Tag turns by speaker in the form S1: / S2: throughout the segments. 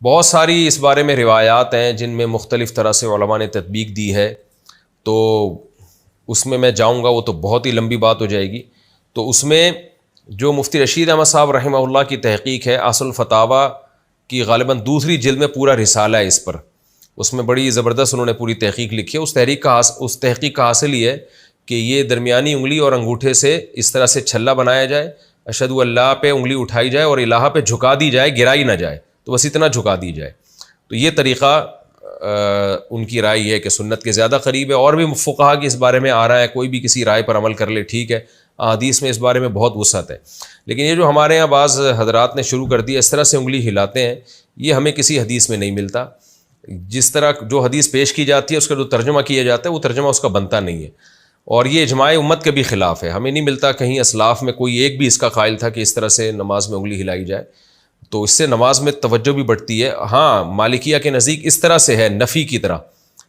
S1: بہت ساری اس بارے میں روایات ہیں جن میں مختلف طرح سے علماء نے تطبیق دی ہے، تو اس میں جاؤں گا وہ تو بہت ہی لمبی بات ہو جائے گی۔ تو اس میں جو مفتی رشید احمد صاحب رحمہ اللہ کی تحقیق ہے اصل الفتاوی کی، غالباً دوسری جلد میں پورا رسالہ ہے اس پر، اس میں بڑی زبردست انہوں نے پوری تحقیق لکھی ہے۔ اس تحقیق کا حاصل یہ ہے کہ یہ درمیانی انگلی اور انگوٹھے سے اس طرح سے چھلا بنایا جائے، اشہد اللہ پہ انگلی اٹھائی جائے اور الہ پہ جھکا دی جائے، گرائی نہ جائے، تو بس اتنا جھکا دی جائے۔ تو یہ طریقہ ان کی رائے یہ ہے کہ سنت کے زیادہ قریب ہے، اور بھی فقہا کی اس بارے میں آ رہا ہے، کوئی بھی کسی رائے پر عمل کر لے ٹھیک ہے، حدیث میں اس بارے میں بہت وسعت ہے۔ لیکن یہ جو ہمارے یہاں بعض حضرات نے شروع کر دیا اس طرح سے انگلی ہلاتے ہیں، یہ ہمیں کسی حدیث میں نہیں ملتا۔ جس طرح جو حدیث پیش کی جاتی ہے اس کا جو ترجمہ کیا جاتا ہے وہ ترجمہ اس کا بنتا نہیں ہے، اور یہ اجماع امت کے بھی خلاف ہے۔ ہمیں نہیں ملتا کہیں اسلاف میں کوئی ایک بھی اس کا قائل تھا کہ اس طرح سے نماز میں انگلی ہلائی جائے، تو اس سے نماز میں توجہ بھی بڑھتی ہے۔ ہاں مالکیہ کے نزدیک اس طرح سے ہے، نفی کی طرح،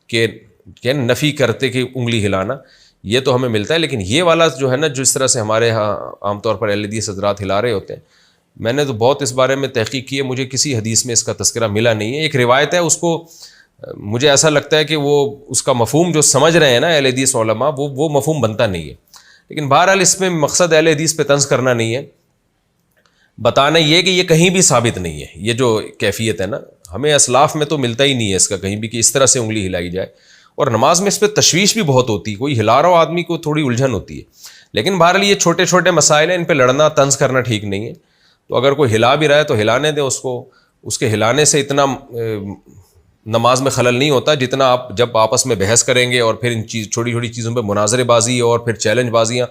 S1: کہ نفی کرتے کہ انگلی ہلانا، یہ تو ہمیں ملتا ہے۔ لیکن یہ والا جو ہے نا، جس طرح سے ہمارے ہاں عام طور پر اہل حدیث حضرات ہلا رہے ہوتے ہیں، میں نے تو بہت اس بارے میں تحقیق کی ہے، مجھے کسی حدیث میں اس کا تذکرہ ملا نہیں ہے۔ ایک روایت ہے، اس کو مجھے ایسا لگتا ہے کہ وہ اس کا مفہوم جو سمجھ رہے ہیں نا اہل حدیث علماء، وہ مفہوم بنتا نہیں ہے۔ لیکن بہرحال اس میں مقصد اہل حدیث پہ طنز کرنا نہیں ہے، بتانا یہ کہ یہ کہیں بھی ثابت نہیں ہے۔ یہ جو کیفیت ہے نا، ہمیں اسلاف میں تو ملتا ہی نہیں ہے اس کا کہیں بھی کہ اس طرح سے انگلی ہلائی جائے، اور نماز میں اس پہ تشویش بھی بہت ہوتی ہے، کوئی ہلا رہا ہو آدمی کو تھوڑی الجھن ہوتی ہے۔ لیکن بہرحال یہ چھوٹے چھوٹے مسائل ہیں، ان پہ لڑنا طنز کرنا ٹھیک نہیں ہے۔ تو اگر کوئی ہلا بھی رہا ہے تو ہلانے دیں اس کو، اس کے ہلانے سے اتنا نماز میں خلل نہیں ہوتا جتنا آپ جب آپس میں بحث کریں گے اور پھر ان چھوٹی چھوٹی چیزوں پہ مناظرے بازی اور پھر چیلنج بازیاں